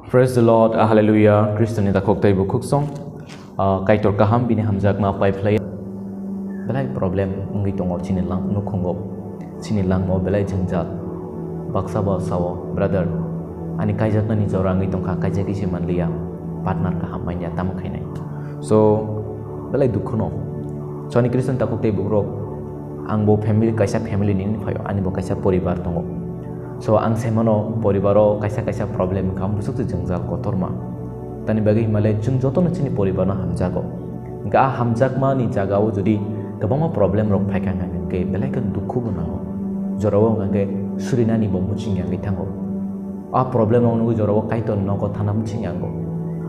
Praise the Lord, Hallelujah. Kristen ita koktai bu kuksong. Kaitor kaham bini hamjak ma pai play. Belai problem ngi tongo chinilang nukongo. Chinilang mo belai jangjal. Baksa ba sawo brother. Ani kaijak na ni jora ngi tongka kaijak isi manliya. Partner kaham mainya tam khainai. So belai dukhono. So ani Kristen ta koktai bu rok. Ang bo family kaisa family ni phayo ani bo kaisa poribar tongo. So ang semano poribaro kaisa problem kam busuk tu jangjal kotorma tani bagi himalay jung joto na chini poribaro hamjago ga hamjak ma ni jagao jodi gabama problem rok phaikang ngai ke belai kan dukhu banango jorawo ngai surina ni bo muching yang ithango a problem ong jorawo kaito noko thana muching yango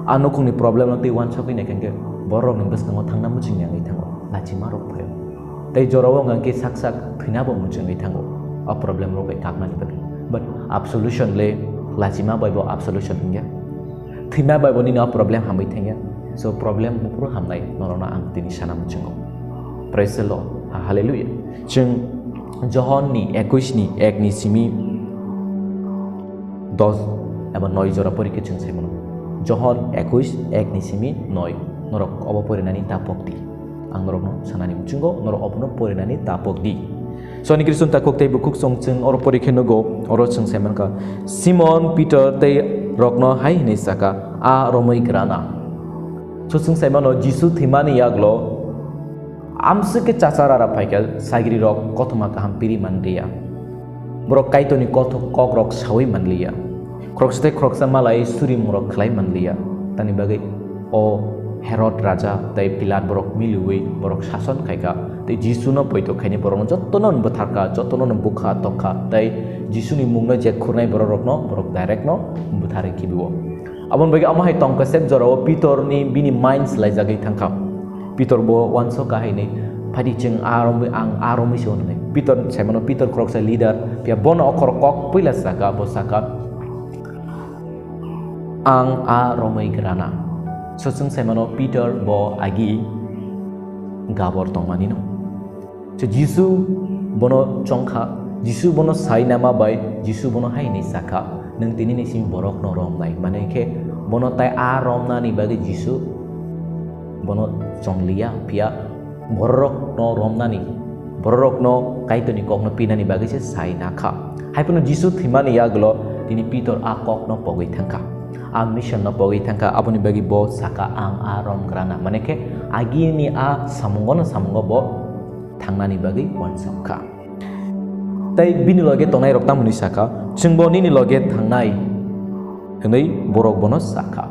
anokung ni problem ti wan chokoi ne kenge borok ni bas ngo thangna muching yang ithango lachi marok phayo tai jorawo ngai sak phina bo muching ithango a problem rok kakna ni bagi but absolution le lachima baibo absolution ingya thima baibo ni no problem hamai thengya so problem puro hamnai norona ang tini sana muchingo praise the Lord hallelujah chung John ni 21 ni 1 ni simi 10 aba 9 jora porike chung semono John 21 1 ni simi 9 norok obo porinani tapokti ang norok no sanani muchingo norok obo porinani tapokdi so ani Kristen ta koktai bukuk song chung oro porikhe no go oro chung seman ka Simon Peter te rokno hai nei saka a romoi grana so chung seman no Jisu thimani yaglo amse ke chachara ra phaikal sagiri rok kothoma ka hampiri mandiya borok kaitoni kothok kok rok sawi manliya krokste kroksa malai suri murok khlai manliya tani bagai o Herod raja tai Pilat borok miluwe borok shason kaika tai Jisu no poito khaini borok jottonon butharka jottonon bukha tokka tai Jisu ni mungno je khurnai borok no borok direct no buthare kibiwo abon bagi amahai tongka sep joro Peter ni bini minds lai jagai thangka Peter bo wanso ka haini phadi ching arom ison nei Peter semano Peter kroksa leader pia bono okor kok puila saka bosaka ang aromai grana so chung semano Peter bo agi gabor tongmani no so Jisu bono chongkha Jisu bono sai nama bai Jisu bono hai ni saka nang tini ni sim borok no rom nai mane ke bono tai a rom na ni bagi Jisu bono chonglia pia borok no rom na ni borok no kaito ni kok no pina ni bagi se sai na kha hai puno Jisu thimani yaglo tini Peter a kok no pogoi thangka a mission no pogi thangka aboni bagi bo saka ang arom grana maneke agi ni a samungo bo thangnani bagi wan sakka tai bini loge tonai rokta muni saka chungbo ni loge thangnai hnei borok bono saka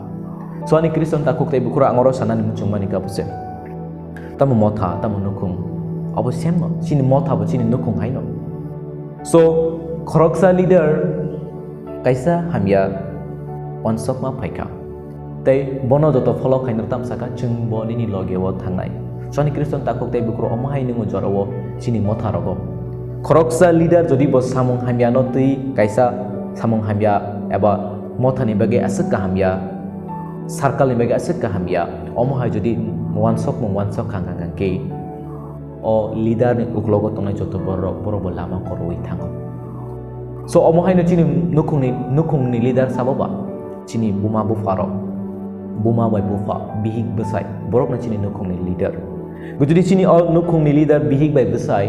so ani Kristen ta koktai bukura angoro sanani muchungmani ka buse tamu motha tamu nukung abo semno chini motha bo chini nukung haino so khoroksa leader kaisa hamya wansok ma phaika tai bono joto follow khainor tam saka chung boni ni loge wo thangnai soni Kristen ta koktai bukro omahai ningu jorowo chini motha rogo khoroksa leader jodi bo samung hamya no tui kaisa samung hamya eba motha ni bage asuk ka hamya circle ni bage asuk ka hamya omahai jodi wansok kangang ke o leader ni uklogo tonai joto boro lama koroi thango so omahai no chini nukung ni leader saboba chini buma bufaro buma bai bufa bihik besai borok na chini nukung ni leader gujudi chini all nukung ni leader bihik bai besai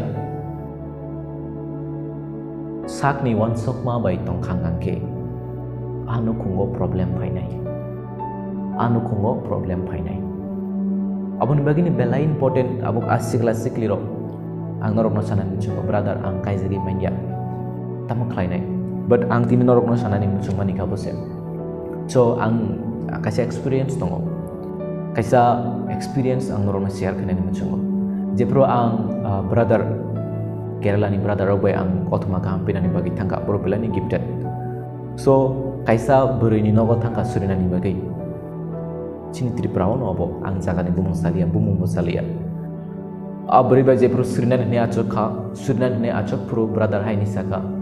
sak ni wan sokma bai tong khangang ke anu kungo problem phainai abun bagini belai important abuk sikli ro ang norok no sanan muchungo brother ang kaizagi manya tamak khlainai but ang tini norok no sanani muchungmani ka bose so ang kaisa experience tongo kaisa experience ang norona share kanani muchungo jepro ang brother Kerala ni brother robai ang othma ka hampina ni bagi thangka boro belani gifted so kaisa berini nogo thangka surina ni bagi chini Tripura no obo ang jaga ni bumung salia abri ba jepro surina ni achok pro brother hai ni saka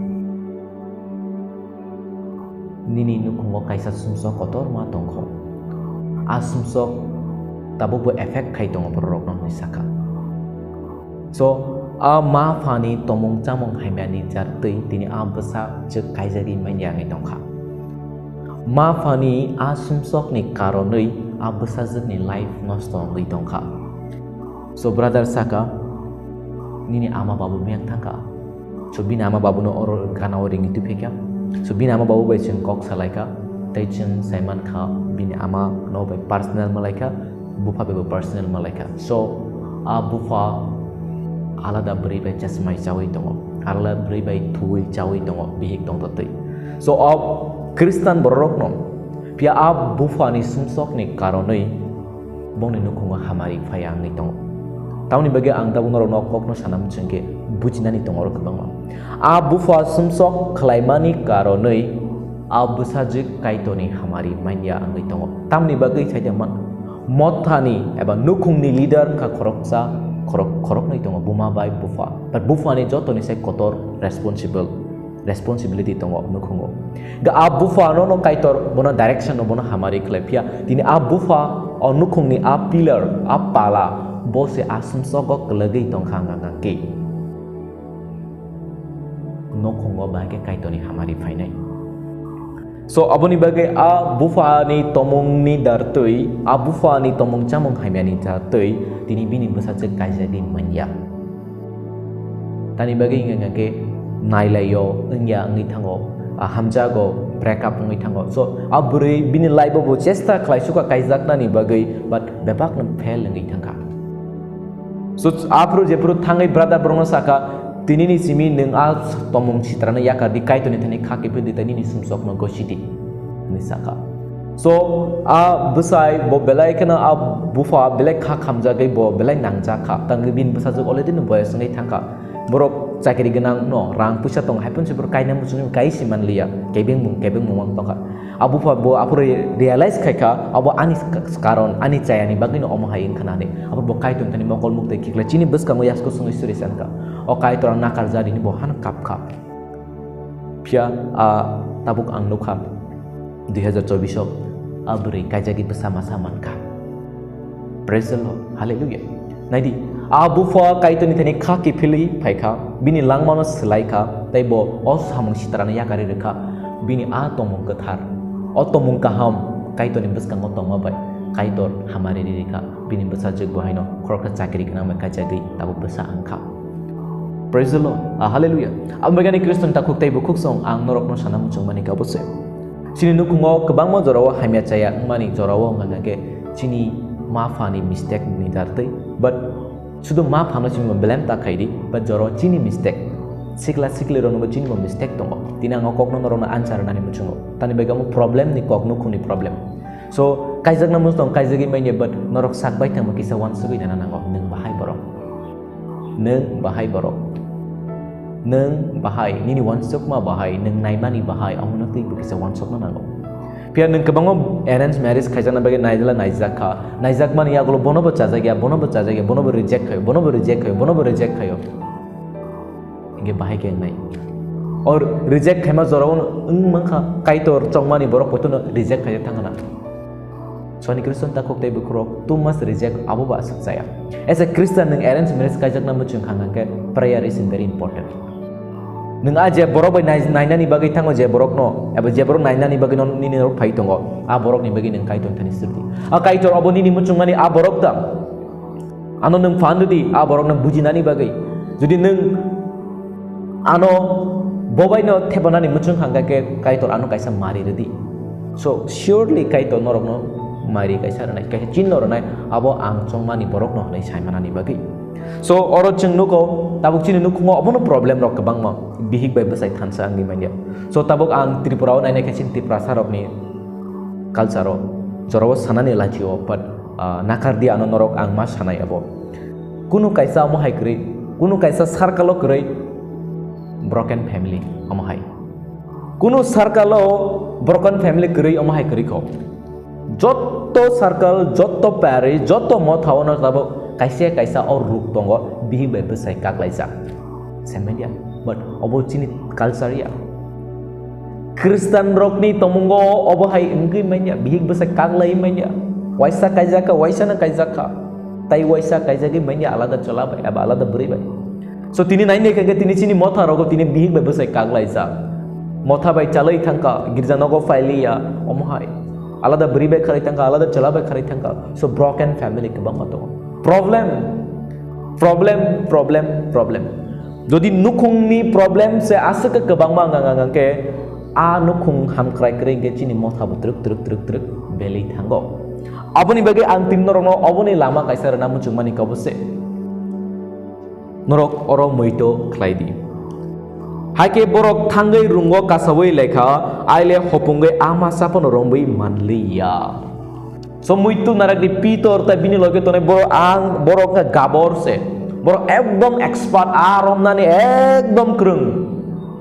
nini nukungo kaisa sumso kotor ma tongkho asumso tabo bo effect khai tongo borok no ni saka so a ma fani tomong chamong haimani jartei tini a basa je kaijari manya ngai tongkha ma fani a sumsok ni karonoi a besajak ni life nosto ngui tongkha. So brother saka nini ama babu miang thangka. So bini ama babu no or gana oring itu pekya. So bini ama babu bai chung kok salaika, tai chung saiman kha bini ama no bai personal malaika, bufa bai personal malaika. So a bufa alada beri bai jasmai jawai tongo, alada beri bai thui jawai tongo bihik tong totai. So a Kristen borok no, pia a bufa ni sumsok ni karonoi bong ni nukunga hamari fayang ni tongo. Tahu ni bagi ang tahu norok nokok no sanam cengke bujina ni tongor kebang ma. A bufa sumsok klaimani karonoi a busajik kaitoni hamari manya ang tongo. Tahu ni bagi saja mak motani eba nukung ni leader ka koroksa korok ni tongo buma bai bufa. But bufa ni joto ni se kotor responsibility tongo nukungo. Ga a bufa no kaitor bono direction no bono hamari klepia. Dini a bufa o nukung ni a pillar a pala. Bose asum sogok lagi tong khanga ngake no khongo bage kaitoni hamari fainai. So aboni bage a bufa ni tomong ni dartoi a bufa ni tomong chamong haimani dartoi tini bini besajak kaijadi manya tani bage ngake nailayo ngya ngi thango a hamjago break up ngi thango. So aburi bini laibo bo chesta khlai suka kaijakna ni bage but bebak nam fail ngi thangka. So apro jepro thangai brother brono saka tinini simi neng a tomong citrana yaka di kaito ni thani khake pe ditani ni sumsok no gositi ni saka. So a besai bo belai kana a bufa belai kha khamja gai bo belai nangja kha tangi bin besa jog already no boys ngai thangka borok chakiri ganang no rang pusa tong haipun sebor kaina musun kai siman liya kebeng mumang tongka abu fa bo apro realize khaika abo ani karon ani chayani bagni no omo hain khanane abo bo kai ton tani mokol mukte kikla chini bus ka ngoyas ko sungi suri sanka o kai tor nakar jadi ni bo han kap pia a tabuk ang nukha 2024 abri kajagi bersama-sama ka. Praise the Lord, hallelujah. Naidi abu fa kai ton tani khaki phili phaika bini langmano selaika taibo os hamung sitarana yakari rekha bini a tomong kathar otomung kaham kaito ni bus kang otong abai kaitor hamari dirika bini besa jog bohaino khorka chakri kana ma kajagi tabu besa angka. Praise the Lord, hallelujah. Ambagani Kristen takuk tai bukuk song ang norok no sanam chung mani ka bose sini nukungo kebang mo jorawo hamya chaya mani jorawo ngangake chini mafani mistake ni dartai but sudo mafano chini blame ta khaidi but joro chini mistake sikla rono chini mistake tongo tina ngokok no rono answer nani muchungo tani begamu problem ni kok nukuni problem. So kaijak na mustong kaijagi mainye but norok sakbai tang makisa wan sugui dana nango neng bahai nini wan sukma bahai neng naimani bahai amunati bukisa wan sukna nango pia neng kebango arrange marriage kaijana bagi naijala naijak man ya golo bono bacha jage bono reject khayo inge bahai ke nai और reject khema zorawon mangkha kaitor chongmani borok potono reject khayo thangana soni Kristen ta koktai bukrok tu must reject abo ba saksaya. As a Christian neng arrange marriage kajak na muchung khangangke prayer is very important. Neng aje borok bai nainani bagai thango je borok no aba je borok nainani bagai no nini ro phai tongo a borok ni bagi neng kaiton thani sirti a kaitor abo nini muchung mani a borok ta ano neng fandudi a borok nang bujinani bagai jodi neng ano bobai no thebonani muchung khangake kaitor ano kaisa mari redi so surely kaitor norok no mari kaisa ranai kaisa chin no ranai abo ang chongmani borok no hanai saimanani bagai. So oro chengnu ko tabuk chini nukungo abono problem rok kabang ma bihik bai besai thansa angi manya. So tabuk ang Tripura naine kachin Tripura sarok ni culture jorowo sanani lachio but nakar dia ano norok ang mas sanai abo kunu kaisa amo hai kri kunu kaisa circle kri broken family amo hai kunu circle broken family kri amo hai kri ko jotto circle jotto parish jotto mo thawono tabuk kaisa or ruk tongo bihi bai besai kaklaisa semedia but obo chini culture ya Kristen rok ni tomungo obo hai enggi manya bihi besai kaklai manya waisa kaijaka waisa na kaijaka tai waisa kaijagi manya alada chola bai aba alada beri bai so tini naine kage tini chini motha rogo tini bihi bai besai kaklaisa motha bai chalai thangka girja nogo failiya omohai alada beri bai khari thangka alada chala bai khari thangka so broken family ke bang mato problem jodi nukhung ni problem se asaka ke bang ma ngang ke a nukhung ham krai krai ge chini motha bu truk beli thango aboni bage ang tin norong aboni lama kaisa rana muchung mani kabose norok oro moito khlaidi haike borok thangai rungo kasawai lekha aile hopungai ama sapon rombai manliya so muitu narak di pitor ta bini loge tone borok ka gabor se borok ekdom expert arom nani ekdom krung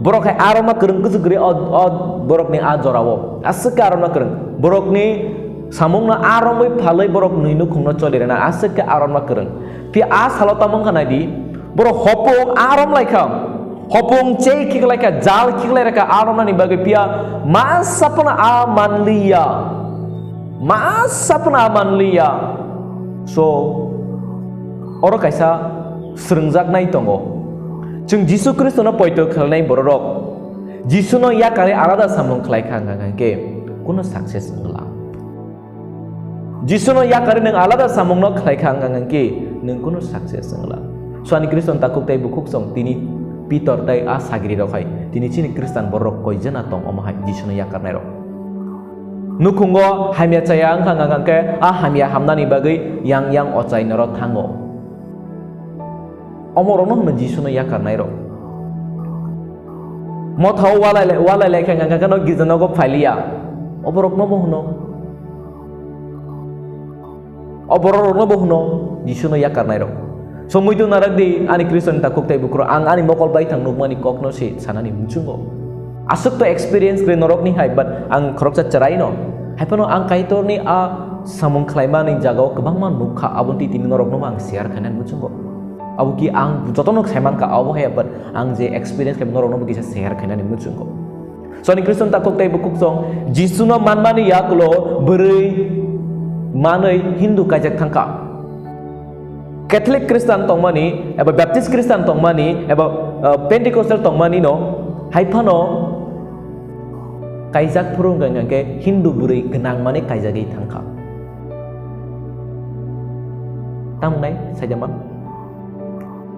borok hai aroma krung kusugri od borok ni ajorawo asaka aroma krung borok ni samung na aromai phalai borok nuinu khungno cholire na asaka aroma krung pi as halotamong kana di borok hopong arom laikha hopong cei kiklai ka jal kiklai ka aroma ni bagi pia masapna amanliya so oro kaisa srungjak nai tongo chung Jisu Kristo no poito khalnai borok Jisu no yakare alada samung khlai khang ke kuno success ngla Jisu no yakare nang alada samung no khlai khang ke nang kuno success ngla so ani Kriston takuk tai bukuk song tini Peter tai a sagiri rokai tini chini Kristan borok koi jana tong omahai Jisu no yakarnai ro nukungo hamya chayang khang ke a hamya hamnani bagai yang ochai naro thango omorono hme Jisu no yakarnai ro mothau walai khang no gizano go phailia oborok no bohno Jisu no yakarnai ro so muitu naragdi ani Kriston takuk tai bukro ang ani mokol bai thang nukmani kokno se sanani muchungo asuk to experience kre norok ni hai but ang khoroksa charai no haipano ang kaitor ni a samung khlaima ni jagao kebangma nukha abunti tin norok no ang share khanan muchungo abuki ang jotono khaiman ka abo hai but ang je experience ke norok no buki share khanan muchungo so ani Kriston takuk tai bukuk song Jisu no manmani yaklo berai manai Hindu kajak thangka Catholic Christian tongmani eba Baptist Christian tongmani eba Pentecostal tongmani no haipano kaijak purung ke Hindu buri genang mani kaijagi thangka tamnai sajama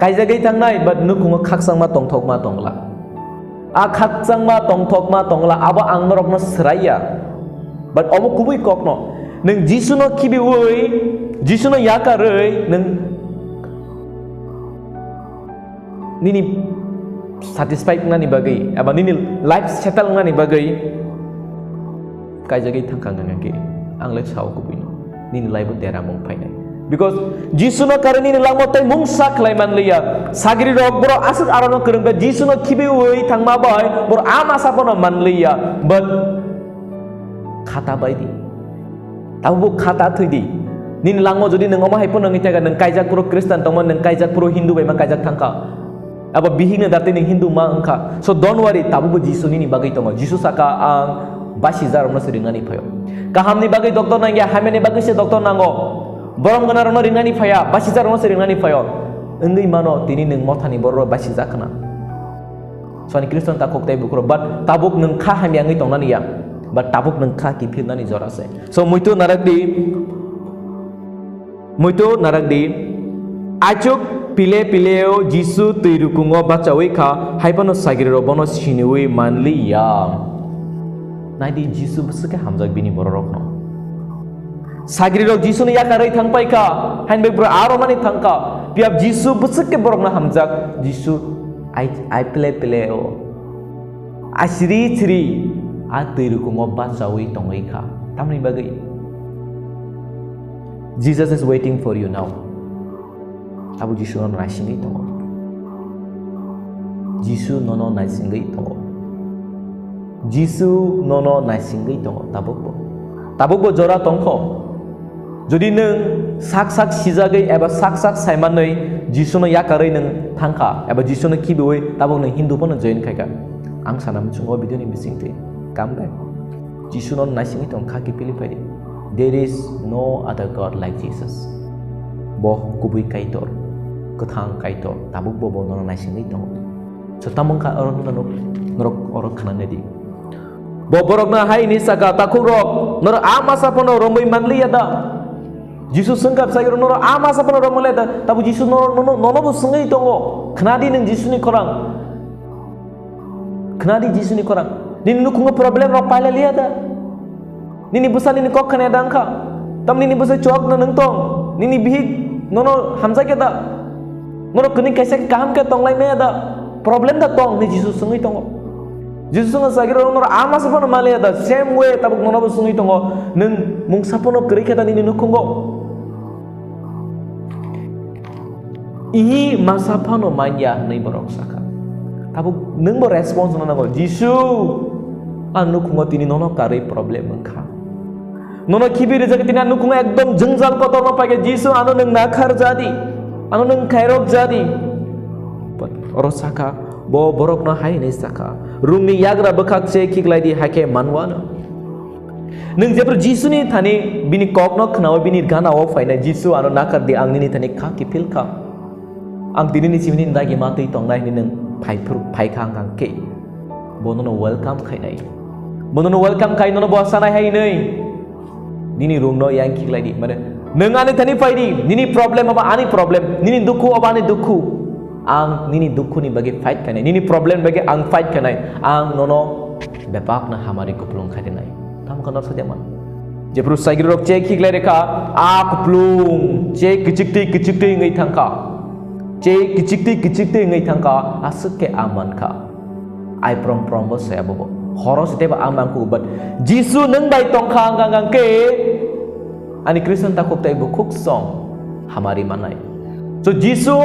kaijagi thangnai but nukungo khaksang ma tongla a khaksang ma tongla aba ang norok no sraya but omo kubui kokno nang Jisu no kibi woi Jisu no yakarei nang nini satisfied ngani bagai aba nini life settle ngani bagai kaijagi thangkang ngake ang le chau ko bino nini life dera mong painai because Jisu no karani ni langmo tai mungsa klaiman liya sagiri rok bro asuk arono kerengga Jisu no kibi woi thangma bai bro ama sapono man liya but khata baidi tabu khata thudi nin langmo jodi nang oma haipon nang itaga nang kaijak puro Kristen tongmon nang kaijak puro Hindu bai ma kaijak thangka aba bihing na dati ning Hindu ma angka so don't worry tabu Jisu ni bagai tongo Jisu saka ang basizar no seringani phayo kaham ni bagai doktor nang ya hame ni bagai se doktor nango borom ganar no ringani phaya basizar no seringani phayo engai mano tini nang mothani borro basizak kana so ani Kriston takok tai bukro but tabuk nang kha hamyangai tongnani ya but tabuk nang kha ki phirnani jorase so muitu naragdi achuk pileo Jisu tuirukungo bachawi kha haipano sagiriro bono siniwi manliya naidi Jisu busuke hamjak bini borok no sagiriro Jisu ni yakarai thangpai kha hainbe bro aromani thangka piap Jisu busuke borok na hamjak Jisu ai pileo asri a tuirukungo bachawi tongai kha tamni bagai Jesus is waiting for you now. Abu Jisu no naisingai tongo. Jisu no naisingai tongo. Jisu no naisingai tongo. Tabukbo jora tongko. Jodi nang sak sijagai eba sak saimanai Jisu no yakarai nang thangka eba Jisu no kiboi tabuk nang Hindu pono join khaika. Ang sanam chungo video ni bisingte. Come back. Jisu no naisingai tong khaki pilipari. There is no other God like Jesus. Boh kubui kaitor, kethang kaitor, tabuk bobo nono naisingai tong. So tamong ka oron nano norok orok khanan di bo borok na hai ni saka takuk rok norok ama sapono romoi manli ada Jesus sengkap saya norok ama sapono romole da tabu Jesus nono bu sengai tongo khnadi neng Jesus ni korang khnadi Jesus ni korang nini nukunga problem rok paila liya da nini busa nini kok khane dangka tam nini busa chok na neng tong nini bihik nono hamza ke da nono kini kaisa kaham ke tong lai me da problem da tong ni Jesus sengai tongo Jesus nga sagiro nono ama sapono mali da same way tabuk nono bu sengai tongo neng mung sapono kri ke da nini nukungo i masapano manya nei borok saka tabuk neng bo response na go Jesus anu kungo tini nono kari problem engka nono kibir jaga tini anu kungo ekdom jengjal kotor no pake Jesus anu neng nakar jadi anu neng kairok jadi oro saka bo borok no hai nei saka rungni yagra bekak che kiklai di hake manwana neng jepro Jesus ni thani bini kok no khnaw bini gana o faina Jesus anu nakar di angni ni thani kha kipil kha ang tini ni simini ndagi matui tongnai ni neng pai khang kang ke bonono welcome khai nai bonono welcome khai nono bo sanai hai nei nini room no yang kiklai di mane neng ani thani pai di nini problem aba ani problem nini dukhu aba ani dukhu ang nini dukhu ni bagi fight kanai nini problem bagi ang fight kanai ang nono bepak na hamari kuplung khai nai tam kanor saja man jepru saigir rok che kiklai rekha a kuplung che kicikti ngai thangka che kicikti ngai thangka asuk ke aman ka ai prom bo saya bobo horos te ba amang ku but Jesus neng bai tong khang gang ke ani Kristen takuk tai bu khuk song hamari manai so Jesus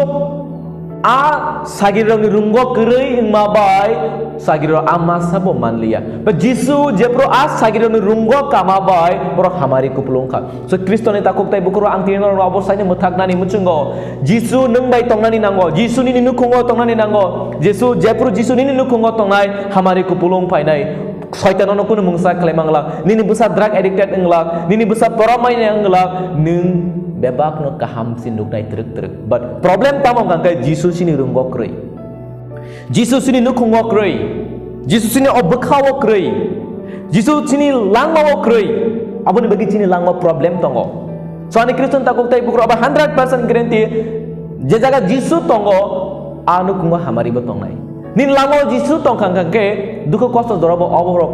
a sagirong ni runggo kerei ma bai sagiro ama sabo manliya but Jesus jepro a sagirong ni runggo kama bai bro hamari kupulung kha so Kristen takuk tai bu kro ang tinor robor saine muthak nani muchungo Jesus neng bai tong nani nango Jesus ni nukungo tong nani nango Jesus jepro Jesus ni nukungo tong nai hamari kupulung pai nai Soitan ono kuno mungsa klemangla nini busa drug addicted englak nini busa poramai englak nung bebak no kaham sinduk dai truk but problem tamam kan kai Jesus sini rungok krei Jesus sini nukungok krei Jesus sini obakhawo krei Jesus sini langmawo krei aboni bagi sini langma problem tongo so ani Kristen takuk tai bukro aba 100% guarantee je jaga Jesus tongo anu kungo hamari botong nai nin lango Jesus tong kang ke duko kosto dorobo oborok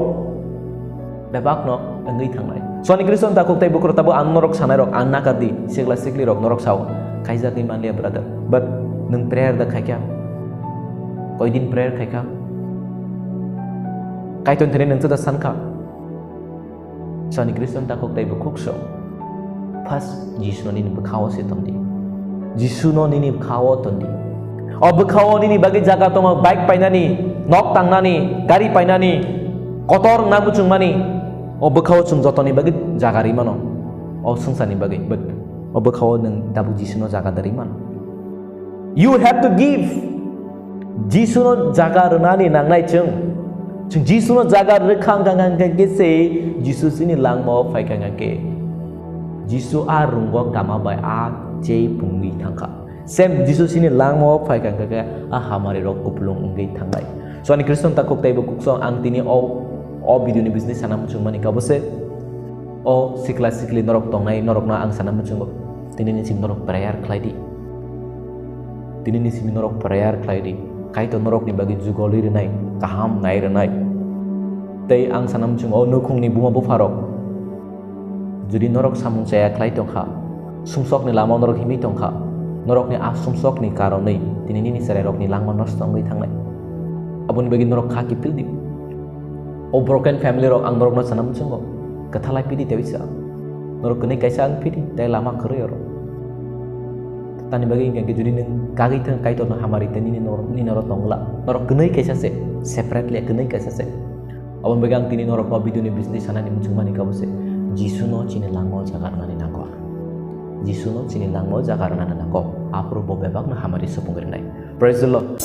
bebak no ngai thangnai so ani Kristen takuk tai bukro tabo ang norok sanai rok ang nakadi sikla sikli rok norok saw kaisa ki manlia brother but nung prayer da khaikya koi din prayer khaikya kai ton thene nung da sankha so ani Kristen takuk tai bukuk so pas Jesus no nin bukhawo se tongdi Jesus no nin bukhawo tongdi obakhawo nini bagi jaga toma bike painani nok tangnani gari painani kotor namu chungmani obakhawo chung jotoni bagi jaga rimano o sungsani bagi but obakhawo nang dabu Jesus no jaga dari man you have to give Jesus no jaga runani nangnai chung Jesus no jaga rekhang gangang ke se Jesus ini langmo phai gangang ke Jesus a runggo kama bai a je pungwi thangka Sem Jesus ini langmo phai kang ka a hamari rok kuplung ngai thangai so ani Kristen takuk tai bukuk so ang tini o video ni business sanam chung mani ka bose o sikla sikli norok tongnai norok na ang sanam chung tini ni sim norok prayer khlai di tini ni sim norok prayer khlai di kai to norok ni bagi jugoli renai kaham nai renai tei ang sanam chung o nukung ni bunga bu farok judi norok samung saya khlai tongkha sumsok ni lama norok himi tongkha norok ni asumsok ni karonei tini ni sere rok ni langma nostong ngai thangnai abun bagi norok khaki pildi o broken family rok ang norok no sanam chungo kathalai pidi tewisa norok kene kaisa ang pidi dai lama khre ro tani bagi ingke judi ning kagi thang kai to no hamari tani ni norok tongla norok kene kaisa se separately kene kaisa se abun bagi ang tini norok no video ni business sana ni muchung mani ka bose Jesus no chine langmo jaga ngani nangko Jesus no chini langmo jaga nana nako apro bo bebak na hamari sepungir nai praise the Lord